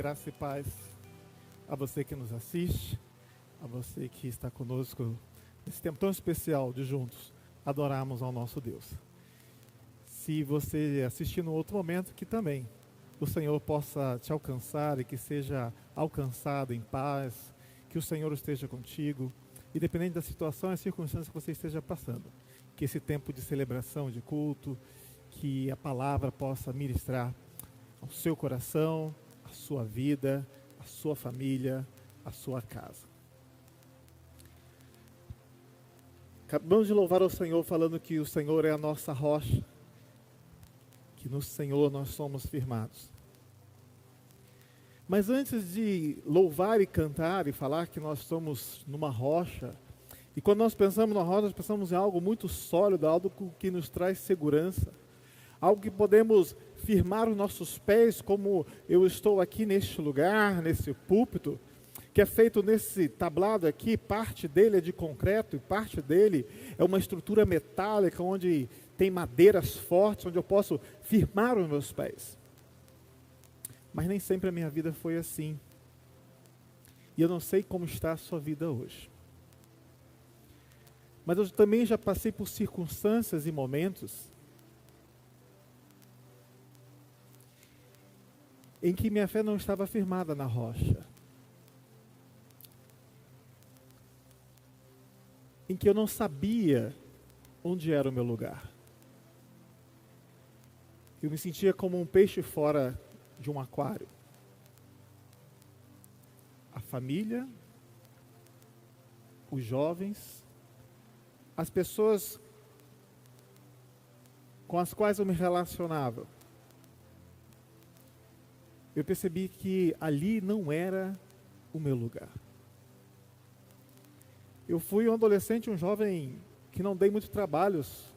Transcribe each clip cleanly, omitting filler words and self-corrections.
Graça e paz a você que nos assiste, a você que está conosco nesse tempo tão especial de juntos adorarmos ao nosso Deus. Se você assistir no outro momento, que também o Senhor possa te alcançar e que seja alcançado em paz, que o Senhor esteja contigo, independente da situação e circunstância que você esteja passando. Que esse tempo de celebração, de culto, que a palavra possa ministrar ao seu coração, a sua vida, a sua família, a sua casa. Acabamos de louvar ao Senhor falando que o Senhor é a nossa rocha, que no Senhor nós somos firmados. Mas antes de louvar e cantar e falar que nós estamos numa rocha, e quando nós pensamos na rocha, nós pensamos em algo muito sólido, algo que nos traz segurança, algo que podemos firmar os nossos pés, como eu estou aqui neste lugar, nesse púlpito, que é feito nesse tablado aqui, parte dele é de concreto e parte dele é uma estrutura metálica, onde tem madeiras fortes, onde eu posso firmar os meus pés. Mas nem sempre a minha vida foi assim. E eu não sei como está a sua vida hoje. Mas eu também já passei por circunstâncias e momentos em que minha fé não estava firmada na rocha. Em que eu não sabia onde era o meu lugar. Eu me sentia como um peixe fora de um aquário. A família, os jovens, as pessoas com as quais eu me relacionava, eu percebi que ali não era o meu lugar. Eu fui um adolescente, um jovem que não dei muitos trabalhos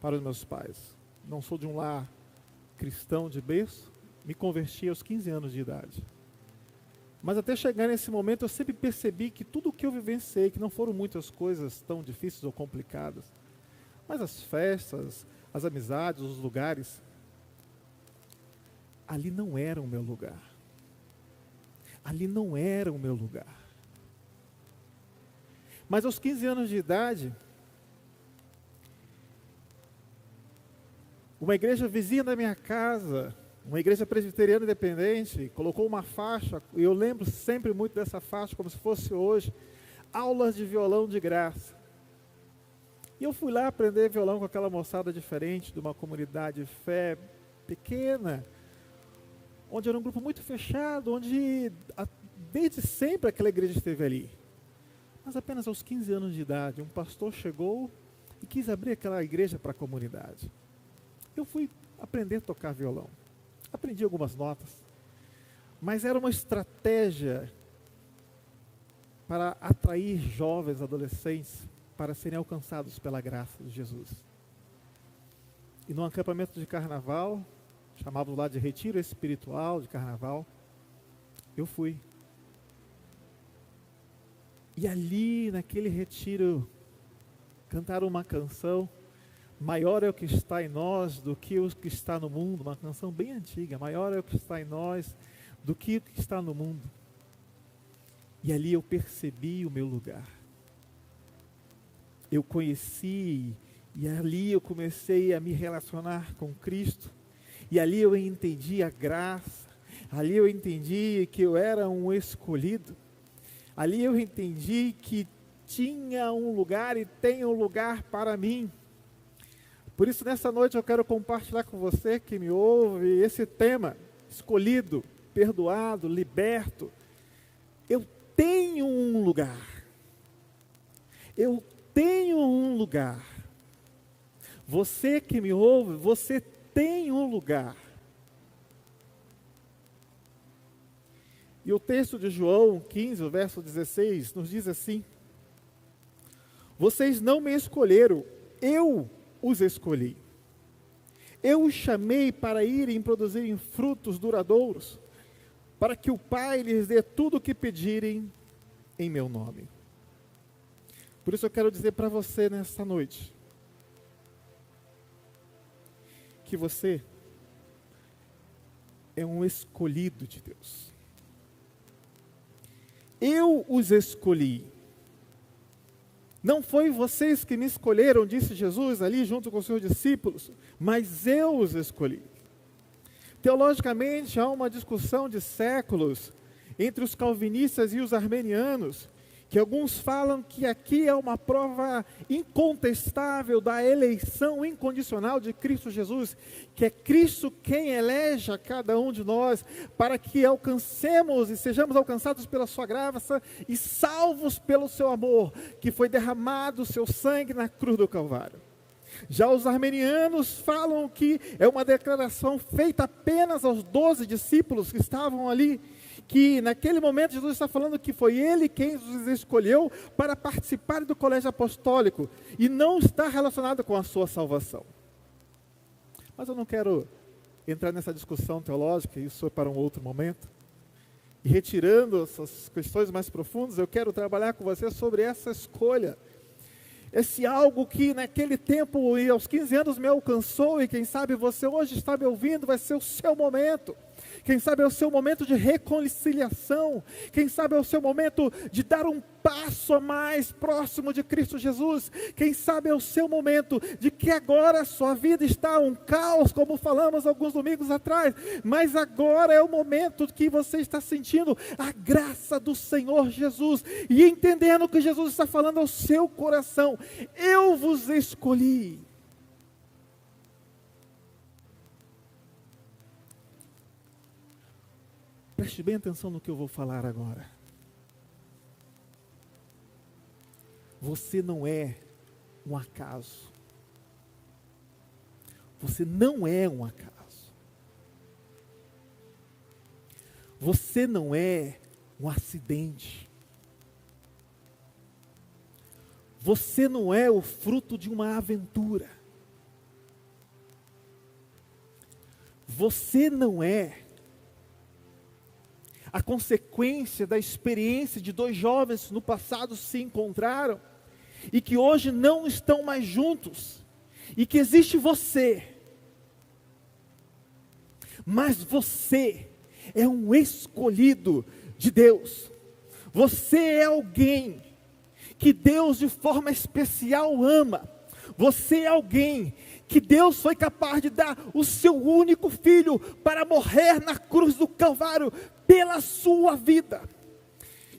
para os meus pais. Não sou de um lar cristão de berço, me converti aos 15 anos de idade. Mas até chegar nesse momento eu sempre percebi que tudo o que eu vivenciei, que não foram muitas coisas tão difíceis ou complicadas, mas as festas, as amizades, os lugares, ali não era o meu lugar. Ali não era o meu lugar. Mas aos 15 anos de idade, uma igreja vizinha da minha casa, uma igreja presbiteriana independente, colocou uma faixa, e eu lembro sempre muito dessa faixa, como se fosse hoje, aulas de violão de graça. E eu fui lá aprender violão com aquela moçada diferente, de uma comunidade de fé pequena, onde era um grupo muito fechado, onde desde sempre aquela igreja esteve ali. Mas apenas aos 15 anos de idade, um pastor chegou e quis abrir aquela igreja para a comunidade. Eu fui aprender a tocar violão. Aprendi algumas notas. Mas era uma estratégia para atrair jovens, adolescentes, para serem alcançados pela graça de Jesus. E no acampamento de carnaval, chamado lá de retiro espiritual de carnaval, eu fui. E ali, naquele retiro, cantaram uma canção, maior é o que está em nós do que o que está no mundo, uma canção bem antiga, maior é o que está em nós do que o que está no mundo. E ali eu percebi o meu lugar. Eu conheci, e ali eu comecei a me relacionar com Cristo, e ali eu entendi a graça, ali eu entendi que eu era um escolhido, ali eu entendi que tinha um lugar e tem um lugar para mim. Por isso, nessa noite eu quero compartilhar com você que me ouve esse tema, escolhido, perdoado, liberto. Eu tenho um lugar. Eu tenho um lugar. Você que me ouve, você tem um lugar. E o texto de João 15, o verso 16, nos diz assim: vocês não me escolheram, eu os escolhi. Eu os chamei para irem produzirem frutos duradouros, para que o Pai lhes dê tudo o que pedirem em meu nome. Por isso eu quero dizer para você nesta noite, que você é um escolhido de Deus. Eu os escolhi. Não foi vocês que me escolheram, disse Jesus ali junto com os seus discípulos, mas eu os escolhi. Teologicamente, há uma discussão de séculos entre os calvinistas e os armenianos, que alguns falam que aqui é uma prova incontestável da eleição incondicional de Cristo Jesus, que é Cristo quem elege a cada um de nós, para que alcancemos e sejamos alcançados pela sua graça e salvos pelo seu amor, que foi derramado o seu sangue na cruz do Calvário. Já os armenianos falam que é uma declaração feita apenas aos 12 discípulos que estavam ali, que naquele momento Jesus está falando que foi Ele quem os escolheu para participarem do colégio apostólico, e não está relacionado com a sua salvação. Mas eu não quero entrar nessa discussão teológica, isso é para um outro momento. E retirando essas questões mais profundas, eu quero trabalhar com você sobre essa escolha. Esse algo que naquele tempo e aos 15 anos me alcançou, e quem sabe você hoje está me ouvindo, vai ser o seu momento. Quem sabe é o seu momento de reconciliação. Quem sabe é o seu momento de dar um passo a mais próximo de Cristo Jesus. Quem sabe é o seu momento de que agora a sua vida está um caos, como falamos alguns domingos atrás. Mas agora é o momento que você está sentindo a graça do Senhor Jesus. E entendendo que Jesus está falando ao seu coração. Eu vos escolhi. Preste bem atenção no que eu vou falar agora. Você não é um acaso. Você não é um acaso. Você não é um acidente. Você não é o fruto de uma aventura. Você não é a consequência da experiência de dois jovens que no passado se encontraram e que hoje não estão mais juntos, e que existe você, mas você é um escolhido de Deus. Você é alguém que Deus de forma especial ama. Você é alguém que Deus foi capaz de dar o seu único filho para morrer na cruz do Calvário pela sua vida.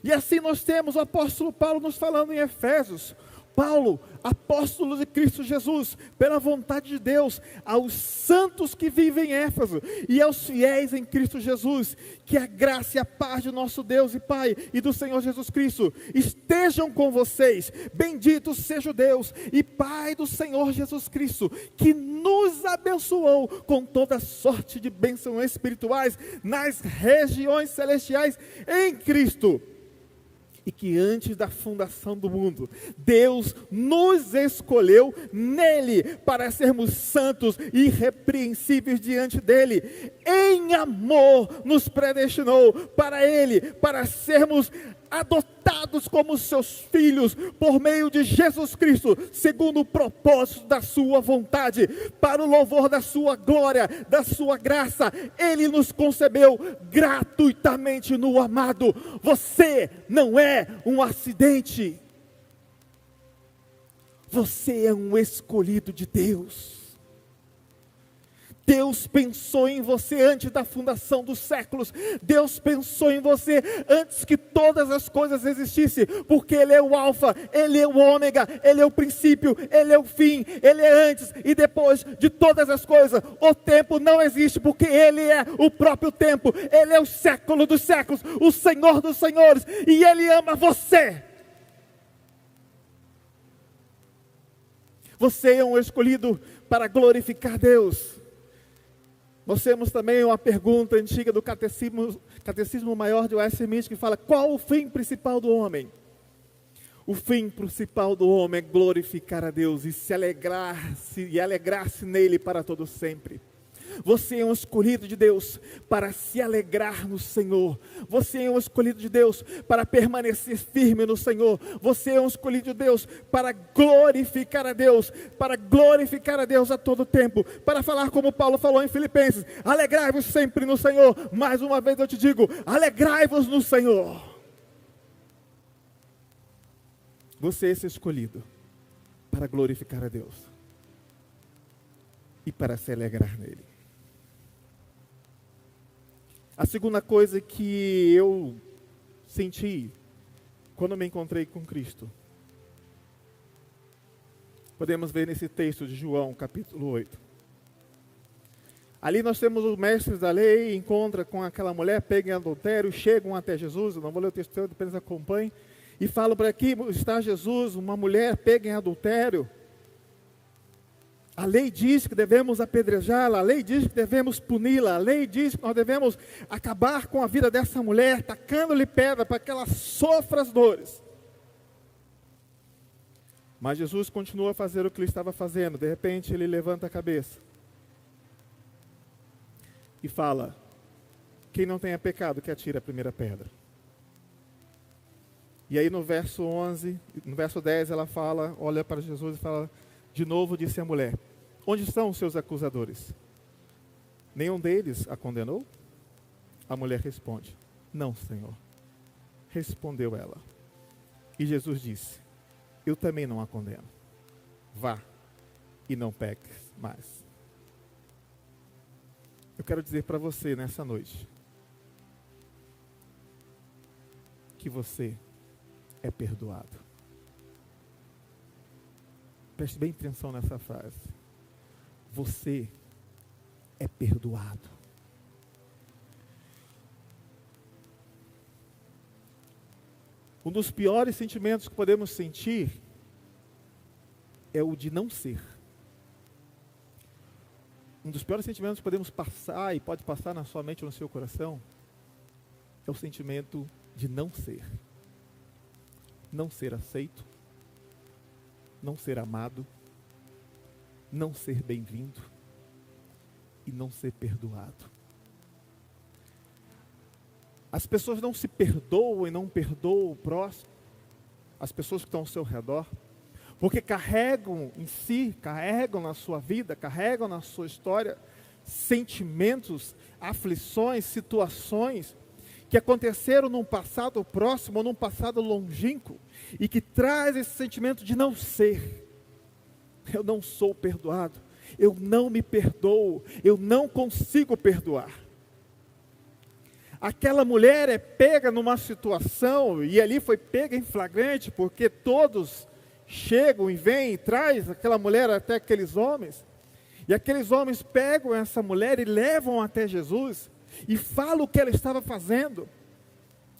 E assim nós temos o apóstolo Paulo nos falando em Efésios. Paulo, apóstolo de Cristo Jesus, pela vontade de Deus, aos santos que vivem em Éfeso e aos fiéis em Cristo Jesus, que a graça e a paz de nosso Deus e Pai e do Senhor Jesus Cristo estejam com vocês. Bendito seja o Deus e Pai do Senhor Jesus Cristo, que nos abençoou com toda sorte de bênçãos espirituais nas regiões celestiais em Cristo. E que antes da fundação do mundo, Deus nos escolheu nele para sermos santos e irrepreensíveis diante dele. Em amor nos predestinou para ele, para sermos adotados como seus filhos por meio de Jesus Cristo, segundo o propósito da sua vontade, para o louvor da sua glória, da sua graça. Ele nos concebeu gratuitamente no amado. Você não é um acidente. Você é um escolhido de Deus. Deus pensou em você antes da fundação dos séculos. Deus pensou em você antes que todas as coisas existissem, porque Ele é o alfa, Ele é o ômega, Ele é o princípio, Ele é o fim, Ele é antes e depois de todas as coisas. O tempo não existe, porque Ele é o próprio tempo. Ele é o século dos séculos, o Senhor dos senhores, e Ele ama você. Você é um escolhido para glorificar Deus. Nós temos também uma pergunta antiga do Catecismo Maior de Westminster, que fala: qual o fim principal do homem? O fim principal do homem é glorificar a Deus e alegrar-se nele para todo sempre. Você é um escolhido de Deus para se alegrar no Senhor. Você é um escolhido de Deus para permanecer firme no Senhor. Você é um escolhido de Deus para glorificar a Deus a todo tempo, para falar como Paulo falou em Filipenses: alegrai-vos sempre no Senhor. Mais uma vez eu te digo, alegrai-vos no Senhor. Você é esse escolhido para glorificar a Deus e para se alegrar nele. A segunda coisa que eu senti quando me encontrei com Cristo, podemos ver nesse texto de João, capítulo 8. Ali nós temos os mestres da lei, encontra com aquela mulher, pega em adultério, chegam até Jesus, eu não vou ler o texto, apenas acompanhe, e falam para aqui está Jesus, uma mulher pega em adultério. A lei diz que devemos apedrejá-la, a lei diz que devemos puni-la, a lei diz que nós devemos acabar com a vida dessa mulher, tacando-lhe pedra para que ela sofra as dores. Mas Jesus continua a fazer o que ele estava fazendo. De repente ele levanta a cabeça e fala: quem não tenha pecado, que atire a primeira pedra. E aí no verso 11, no verso 10 ela fala, olha para Jesus e fala: de novo disse a mulher: onde estão os seus acusadores? Nenhum deles a condenou? A mulher responde: não, Senhor. Respondeu ela. E Jesus disse: eu também não a condeno. Vá e não peques mais. Eu quero dizer para você nessa noite que você é perdoado. Preste bem atenção nessa frase. Você é perdoado. Um dos piores sentimentos que podemos sentir é o de não ser. Um dos piores sentimentos que podemos passar e pode passar na sua mente ou no seu coração é o sentimento de não ser. Não ser aceito, não ser amado, não ser bem-vindo e não ser perdoado. As pessoas não se perdoam e não perdoam o próximo, as pessoas que estão ao seu redor, porque carregam em si, carregam na sua vida, carregam na sua história sentimentos, aflições, situações que aconteceram num passado próximo ou num passado longínquo e que traz esse sentimento de não ser. Eu não sou perdoado, eu não me perdoo, eu não consigo perdoar. Aquela mulher é pega numa situação, e ali foi pega em flagrante, porque todos chegam e vêm e traz aquela mulher até aqueles homens, e aqueles homens pegam essa mulher e levam até Jesus, e falam o que ela estava fazendo.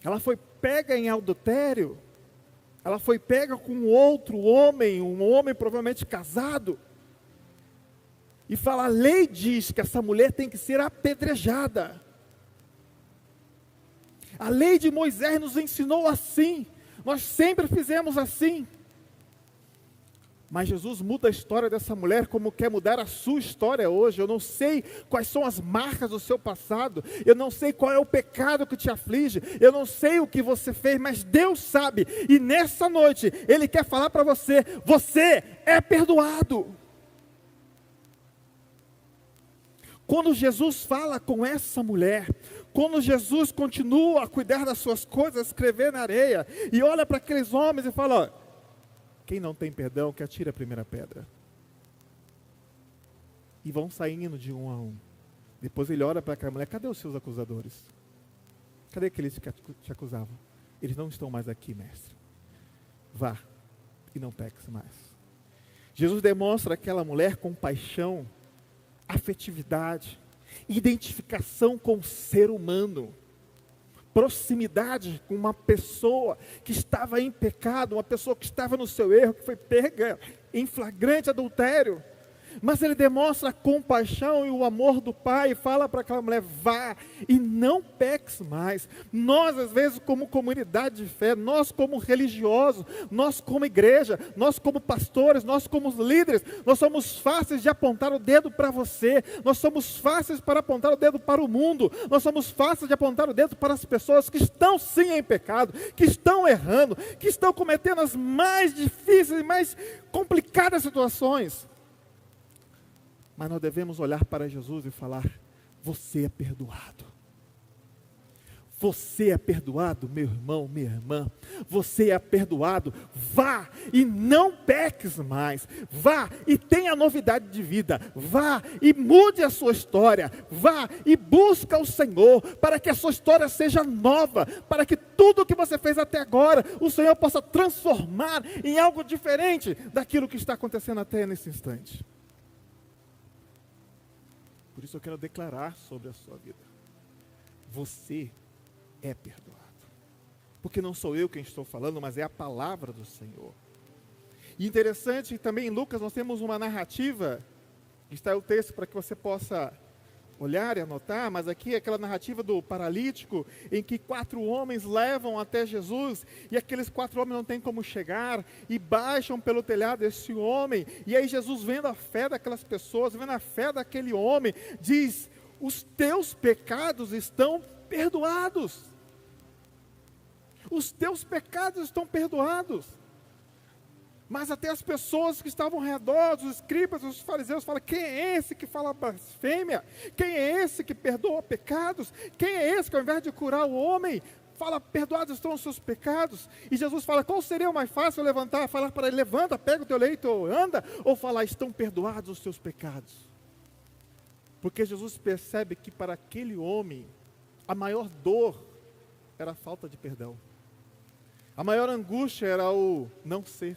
Ela foi pega em adultério, ela foi pega com outro homem, um homem provavelmente casado, e fala: a lei diz que essa mulher tem que ser apedrejada. A lei de Moisés nos ensinou assim, nós sempre fizemos assim. Mas Jesus muda a história dessa mulher como quer mudar a sua história hoje. Eu não sei quais são as marcas do seu passado, eu não sei qual é o pecado que te aflige, eu não sei o que você fez, mas Deus sabe. E nessa noite, Ele quer falar para você: você é perdoado. Quando Jesus fala com essa mulher, quando Jesus continua a cuidar das suas coisas, a escrever na areia, e olha para aqueles homens e fala: ó, quem não tem perdão, que atire a primeira pedra. E vão saindo de um a um. Depois ele olha para aquela mulher: cadê os seus acusadores? Cadê aqueles que te acusavam? Eles não estão mais aqui, mestre. Vá e não peques mais. Jesus demonstra àquela mulher compaixão, afetividade, identificação com o ser humano, proximidade com uma pessoa que estava em pecado, uma pessoa que estava no seu erro, que foi pega em flagrante adultério. Mas ele demonstra a compaixão e o amor do Pai, e fala para aquela mulher: vá e não peques mais. Nós, às vezes, como comunidade de fé, nós como religiosos, nós como igreja, nós como pastores, nós como líderes, nós somos fáceis de apontar o dedo para você, nós somos fáceis para apontar o dedo para o mundo, nós somos fáceis de apontar o dedo para as pessoas que estão sim em pecado, que estão errando, que estão cometendo as mais difíceis e mais complicadas situações. Mas nós devemos olhar para Jesus e falar: você é perdoado. Você é perdoado, meu irmão, minha irmã. Você é perdoado. Vá e não peques mais. Vá e tenha novidade de vida. Vá e mude a sua história. Vá e busca o Senhor para que a sua história seja nova. Para que tudo o que você fez até agora, o Senhor possa transformar em algo diferente daquilo que está acontecendo até nesse instante. Por isso eu quero declarar sobre a sua vida. Você é perdoado. Porque não sou eu quem estou falando, mas é a palavra do Senhor. E interessante que também em Lucas nós temos uma narrativa, está o texto para que você possa olhar e anotar, mas aqui é aquela narrativa do paralítico, em que 4 homens levam até Jesus, e aqueles 4 homens não têm como chegar, e baixam pelo telhado esse homem, e aí Jesus, vendo a fé daquelas pessoas, vendo a fé daquele homem, diz: os teus pecados estão perdoados. Os teus pecados estão perdoados. Mas até as pessoas que estavam ao redor, os escribas, os fariseus, falam: quem é esse que fala blasfêmia? Quem é esse que perdoa pecados? Quem é esse que, ao invés de curar o homem, fala: perdoados estão os seus pecados? E Jesus fala: qual seria o mais fácil? Levantar, falar para ele: levanta, pega o teu leito, ou anda, ou falar: estão perdoados os teus pecados? Porque Jesus percebe que para aquele homem, a maior dor era a falta de perdão. A maior angústia era o não ser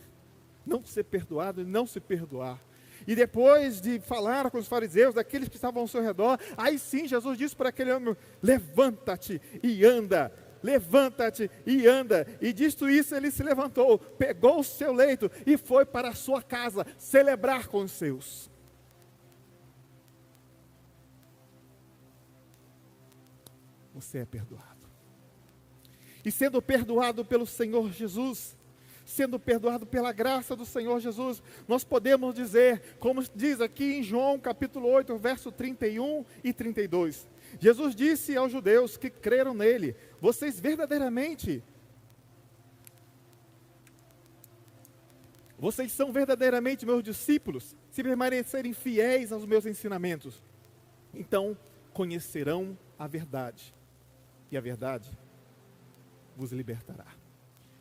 perdoado e não se perdoar. E depois de falar com os fariseus, daqueles que estavam ao seu redor, aí sim Jesus disse para aquele homem: levanta-te e anda. Levanta-te e anda. E dito isso, ele se levantou, pegou o seu leito e foi para a sua casa celebrar com os seus. Você é perdoado. E sendo perdoado pelo Senhor Jesus, sendo perdoado pela graça do Senhor Jesus, nós podemos dizer, como diz aqui em João capítulo 8, verso 31 e 32. Jesus disse aos judeus que creram nele: vocês são verdadeiramente meus discípulos, se permanecerem fiéis aos meus ensinamentos. Então conhecerão a verdade, e a verdade vos libertará.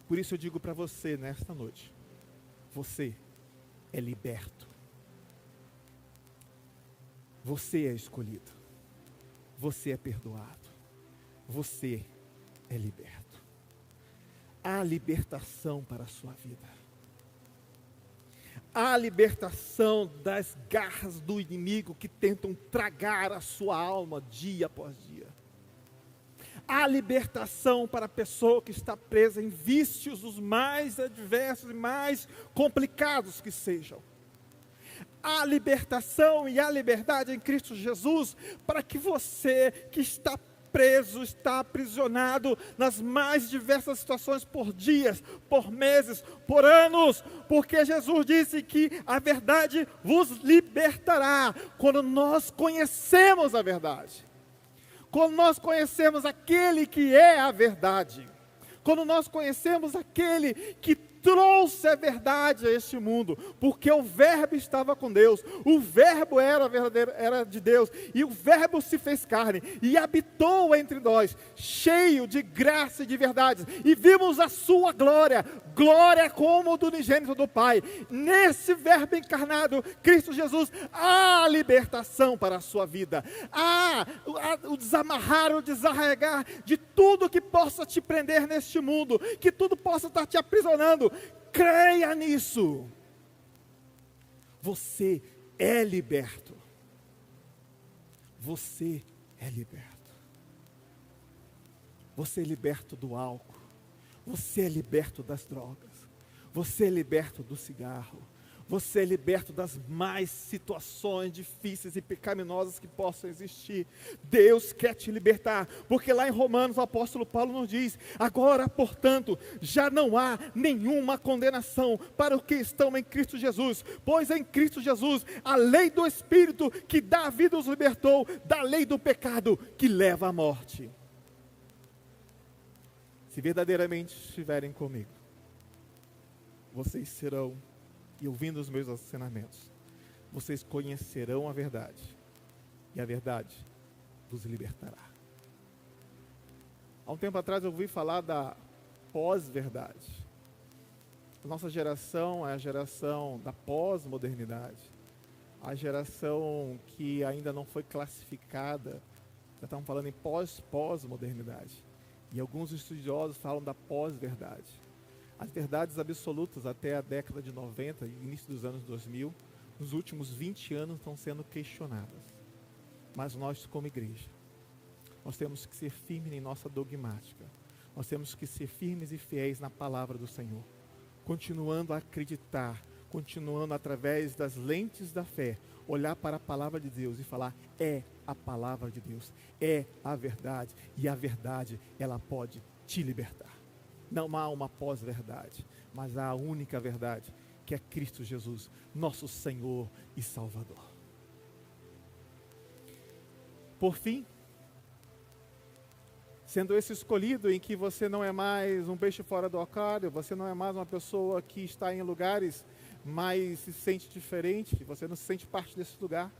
Por isso eu digo para você nesta noite: você é liberto. Você é escolhido. Você é perdoado. Você é liberto. Há libertação para a sua vida. Há libertação das garras do inimigo que tentam tragar a sua alma dia após dia. Há libertação para a pessoa que está presa em vícios os mais adversos e mais complicados que sejam. Há libertação e há liberdade em Cristo Jesus para que você que está preso, está aprisionado nas mais diversas situações por dias, por meses, por anos, porque Jesus disse que a verdade vos libertará quando nós conhecemos a verdade. Quando nós conhecemos aquele que é a verdade, quando nós conhecemos aquele que trouxe a verdade a este mundo, porque o verbo estava com Deus, o verbo era verdadeiro, era de Deus, e o verbo se fez carne, e habitou entre nós, cheio de graça e de verdades, e vimos a sua glória, glória como do unigênito do Pai. Nesse verbo encarnado, Cristo Jesus, há libertação para a sua vida, há o desamarrar, o desarregar de tudo que possa te prender neste mundo, que tudo possa estar te aprisionando. Creia nisso. Você é liberto. Você é liberto. Você é liberto do álcool. Você é liberto das drogas. Você é liberto do cigarro. Você é liberto das mais situações difíceis e pecaminosas que possam existir. Deus quer te libertar, porque lá em Romanos o apóstolo Paulo nos diz: agora, portanto, já não há nenhuma condenação para os que estão em Cristo Jesus, pois em Cristo Jesus a lei do Espírito que dá a vida os libertou da lei do pecado que leva à morte. Se verdadeiramente estiverem comigo, vocês serão, e ouvindo os meus ensinamentos, vocês conhecerão a verdade, e a verdade vos libertará. Há um tempo atrás eu ouvi falar da pós-verdade. A nossa geração é a geração da pós-modernidade. A geração que ainda não foi classificada. Já estamos falando em pós-modernidade. E alguns estudiosos falam da pós-verdade. As verdades absolutas até a década de 90 e início dos anos 2000, nos últimos 20 anos estão sendo questionadas. Mas nós, como igreja, nós temos que ser firmes em nossa dogmática. Nós temos que ser firmes e fiéis na palavra do Senhor. Continuando a acreditar, continuando através das lentes da fé, olhar para a palavra de Deus e falar, é a palavra de Deus, é a verdade, e a verdade, ela pode te libertar. Não há uma pós-verdade, mas há a única verdade, que é Cristo Jesus, nosso Senhor e Salvador. Por fim, sendo esse escolhido em que você não é mais um peixe fora do aquário, você não é mais uma pessoa que está em lugares, mas se sente diferente, você não se sente parte desse lugar.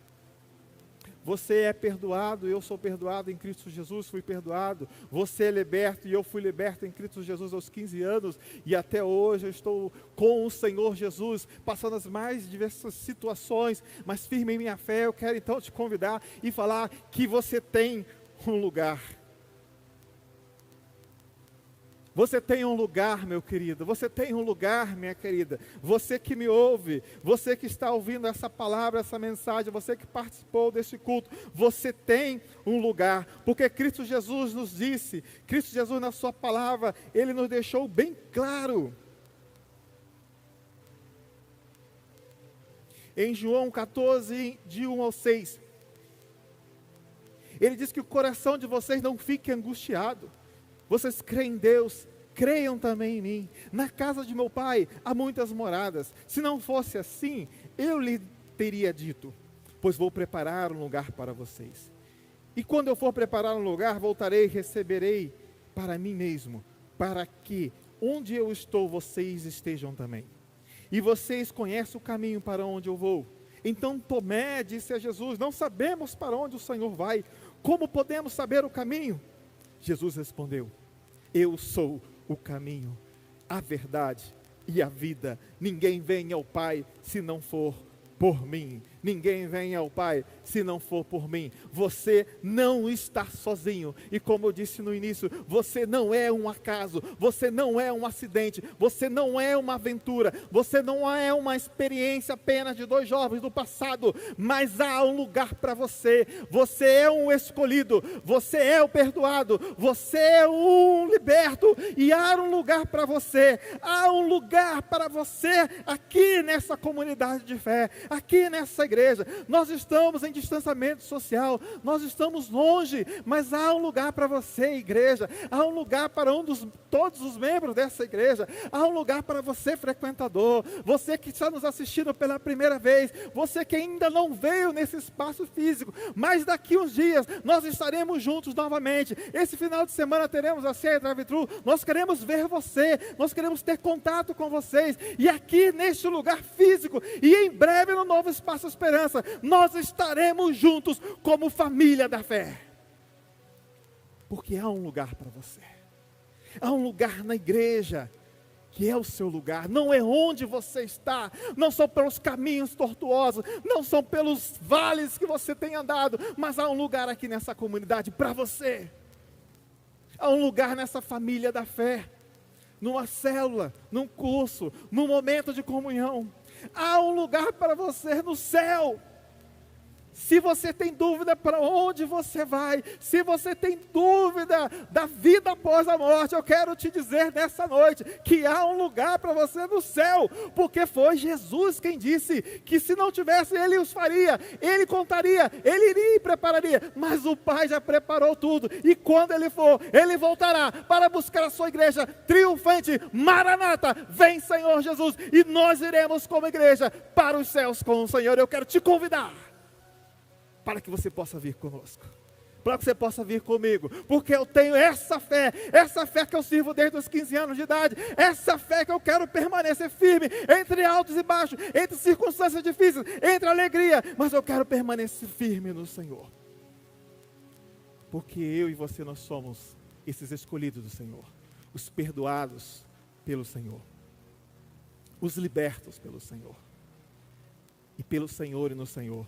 Você é perdoado, eu sou perdoado em Cristo Jesus, fui perdoado. Você é liberto e eu fui liberto em Cristo Jesus aos 15 anos. E até hoje eu estou com o Senhor Jesus, passando as mais diversas situações, mas firme em minha fé. Eu quero então te convidar e falar que você tem um lugar. Você tem um lugar, meu querido, você tem um lugar, minha querida, você que me ouve, você que está ouvindo essa palavra, essa mensagem, você que participou desse culto, você tem um lugar, porque Cristo Jesus nos disse, Cristo Jesus na sua palavra, Ele nos deixou bem claro. Em João 14, de 1 ao 6, Ele diz que o coração de vocês não fique angustiado. Vocês creem em Deus, creiam também em mim. Na casa de meu pai há muitas moradas. Se não fosse assim, eu lhe teria dito, pois vou preparar um lugar para vocês. E quando eu for preparar um lugar, voltarei e receberei para mim mesmo, para que onde eu estou, vocês estejam também. E vocês conhecem o caminho para onde eu vou. Então Tomé disse a Jesus, não sabemos para onde o Senhor vai. Como podemos saber o caminho? Jesus respondeu, eu sou o caminho, a verdade e a vida. Ninguém vem ao Pai se não for por mim. Ninguém vem ao Pai se não for por mim. Você não está sozinho. E como eu disse no início, você não é um acaso, você não é um acidente, você não é uma aventura, você não é uma experiência apenas de dois jovens do passado, mas há um lugar para você. Você é um escolhido, você é o perdoado, você é um liberto, e há um lugar para você. Há um lugar para você aqui nessa comunidade de fé, aqui nessa igreja. Nós estamos em distanciamento social, nós estamos longe, mas há um lugar para você, igreja. Há um lugar para todos os membros dessa igreja. Há um lugar para você, frequentador, você que está nos assistindo pela primeira vez, você que ainda não veio nesse espaço físico, mas daqui uns dias nós estaremos juntos novamente. Esse final de semana teremos a ceia drive-thru. Nós queremos ver você, nós queremos ter contato com vocês, e aqui neste lugar físico, e em breve no novo Espaço Esperança, nós estaremos juntos como família da fé, porque há um lugar para você. Há um lugar na igreja que é o seu lugar. Não é onde você está, não são pelos caminhos tortuosos, não são pelos vales que você tem andado, mas há um lugar aqui nessa comunidade para você. Há um lugar nessa família da fé, numa célula, num curso, num momento de comunhão. Há um lugar para você no céu. Se você tem dúvida para onde você vai, se você tem dúvida da vida após a morte, eu quero te dizer nessa noite que há um lugar para você no céu, porque foi Jesus quem disse que se não tivesse, Ele os faria, Ele contaria, Ele iria e prepararia, mas o Pai já preparou tudo, e quando Ele for, Ele voltará para buscar a sua igreja triunfante. Maranata, vem Senhor Jesus, e nós iremos como igreja para os céus com o Senhor. Eu quero te convidar para que você possa vir conosco, para que você possa vir comigo, porque eu tenho essa fé que eu sirvo desde os 15 anos de idade, essa fé que eu quero permanecer firme, entre altos e baixos, entre circunstâncias difíceis, entre alegria, mas eu quero permanecer firme no Senhor, porque eu e você nós somos esses escolhidos do Senhor, os perdoados pelo Senhor, os libertos pelo Senhor. E pelo Senhor e no Senhor,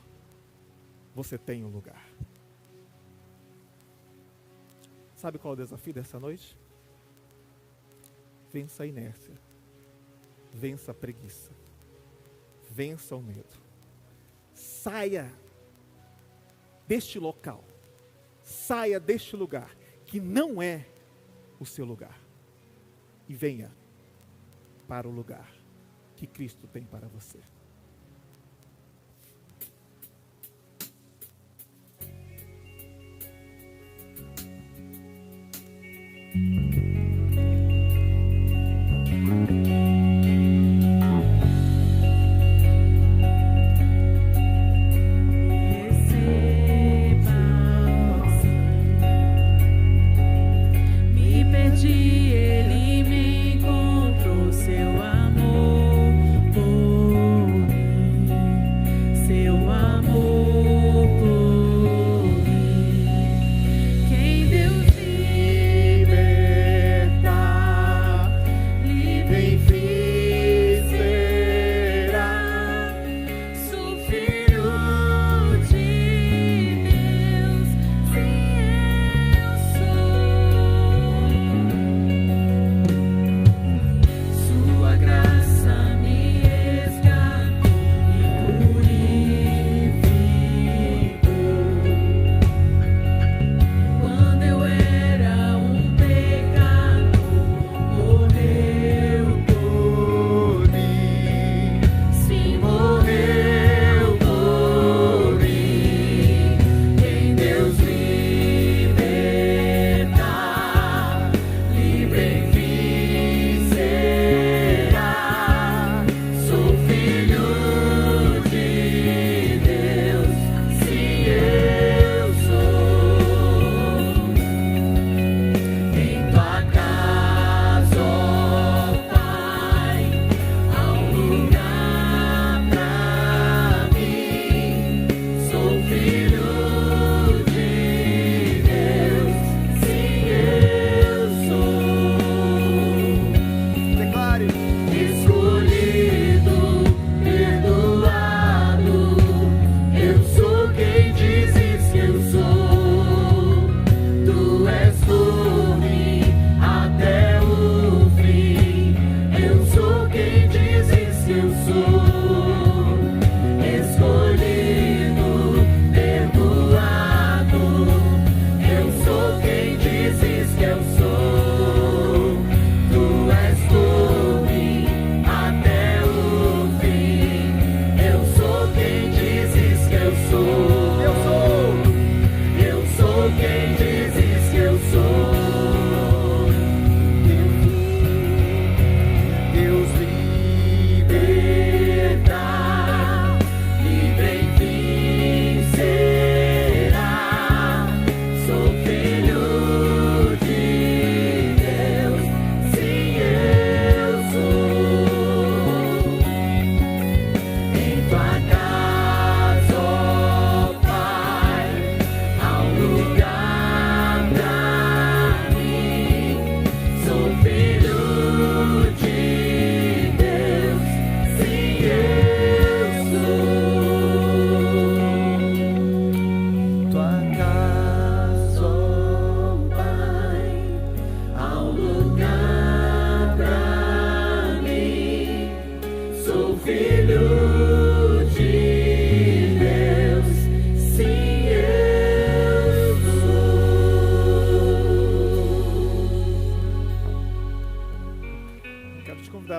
você tem um lugar. Sabe qual é o desafio dessa noite? Vença a inércia, vença a preguiça, vença o medo. Saia deste local, saia deste lugar, que não é o seu lugar, e venha para o lugar que Cristo tem para você.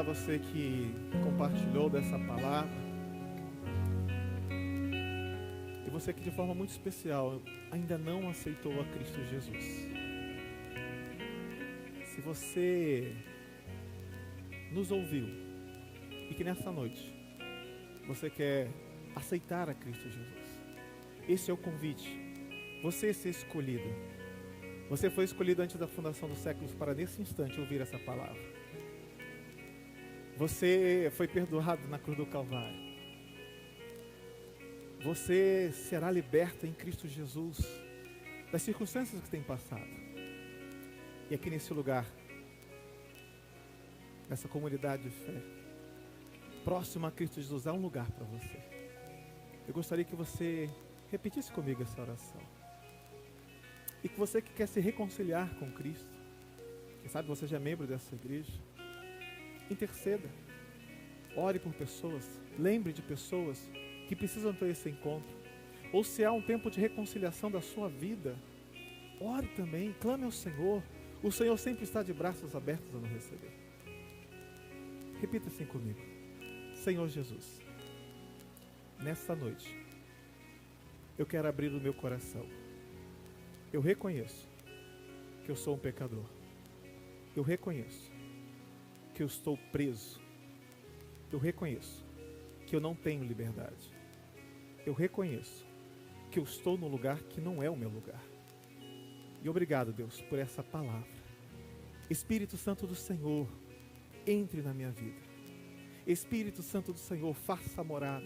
Você que compartilhou dessa palavra, e você que de forma muito especial ainda não aceitou a Cristo Jesus. Se você nos ouviu e que nessa noite você quer aceitar a Cristo Jesus, esse é o convite. Você ser escolhido. Você foi escolhido antes da fundação dos séculos para nesse instante ouvir essa palavra. Você foi perdoado na cruz do Calvário. Você será liberto em Cristo Jesus das circunstâncias que tem passado. E aqui nesse lugar, nessa comunidade de fé, próximo a Cristo Jesus, há um lugar para você. Eu gostaria que você repetisse comigo essa oração. E que você que quer se reconciliar com Cristo, quem sabe você já é membro dessa igreja, interceda, ore por pessoas, lembre de pessoas que precisam ter esse encontro. Ou se há um tempo de reconciliação da sua vida, ore também, clame ao Senhor. O Senhor sempre está de braços abertos a nos receber. Repita assim comigo. Senhor Jesus, nesta noite, eu quero abrir o meu coração. Eu reconheço que eu sou um pecador. Eu reconheço que eu estou preso. Eu reconheço que eu não tenho liberdade. Eu reconheço que eu estou num lugar que não é o meu lugar. E obrigado, Deus, por essa palavra. Espírito Santo do Senhor, entre na minha vida. Espírito Santo do Senhor, faça morada.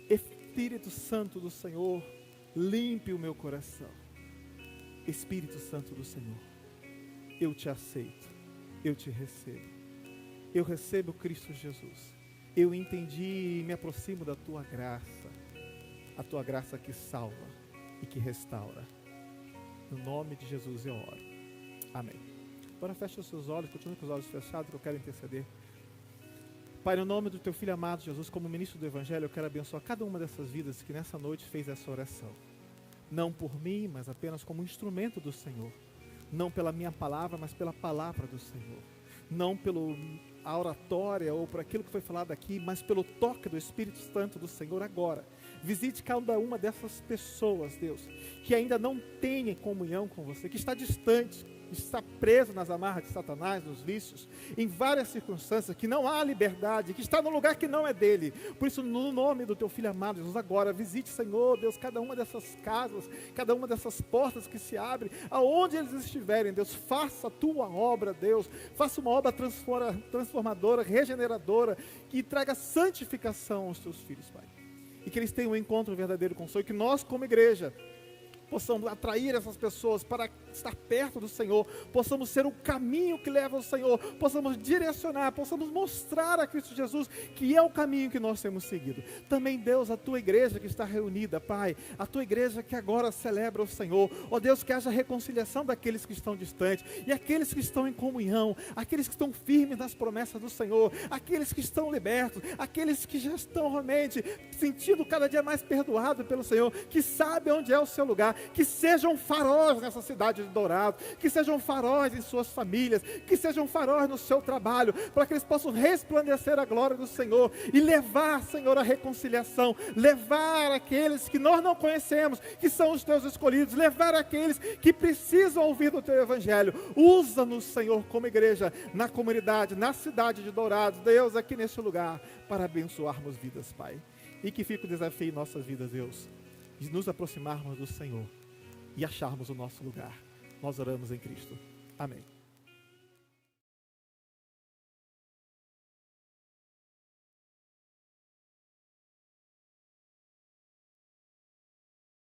Espírito Santo do Senhor, limpe o meu coração. Espírito Santo do Senhor, eu te aceito, eu te recebo. Eu recebo Cristo Jesus. Eu entendi e me aproximo da tua graça. A tua graça que salva e que restaura. No nome de Jesus eu oro. Amém. Agora feche os seus olhos, continue com os olhos fechados, que eu quero interceder. Pai, no nome do teu Filho amado Jesus, como ministro do Evangelho, eu quero abençoar cada uma dessas vidas que nessa noite fez essa oração. Não por mim, mas apenas como instrumento do Senhor. Não pela minha palavra, mas pela palavra do Senhor. Não pela oratória ou por aquilo que foi falado aqui, mas pelo toque do Espírito Santo do Senhor agora. Visite cada uma dessas pessoas, Deus, que ainda não tem comunhão com você, que está distante, está preso nas amarras de Satanás, nos vícios, em várias circunstâncias, que não há liberdade, que está num lugar que não é dele. Por isso, no nome do teu Filho amado, Jesus, agora, visite, Senhor, Deus, cada uma dessas casas, cada uma dessas portas que se abrem, aonde eles estiverem, Deus, faça a tua obra, Deus, faça uma obra transformadora, regeneradora, que traga santificação aos teus filhos, Pai. E que eles tenham um encontro verdadeiro com o Senhor, e que nós, como igreja, possamos atrair essas pessoas para estar perto do Senhor, possamos ser o caminho que leva ao Senhor, possamos direcionar, possamos mostrar a Cristo Jesus que é o caminho que nós temos seguido. Também, Deus, a tua igreja que está reunida, Pai, a tua igreja que agora celebra o Senhor, ó Deus, que haja reconciliação daqueles que estão distantes, e aqueles que estão em comunhão, aqueles que estão firmes nas promessas do Senhor, aqueles que estão libertos, aqueles que já estão realmente sentindo cada dia mais perdoado pelo Senhor, que sabe onde é o seu lugar, que sejam faróis nessa cidade de Dourado, que sejam faróis em suas famílias, que sejam faróis no seu trabalho, para que eles possam resplandecer a glória do Senhor e levar, Senhor, a reconciliação, levar aqueles que nós não conhecemos, que são os teus escolhidos, levar aqueles que precisam ouvir do teu evangelho. Usa-nos, Senhor, como igreja, na comunidade, na cidade de Dourado, Deus, aqui neste lugar, para abençoarmos vidas, Pai. E que fique o desafio em nossas vidas, Deus, de nos aproximarmos do Senhor e acharmos o nosso lugar. Nós oramos em Cristo. Amém.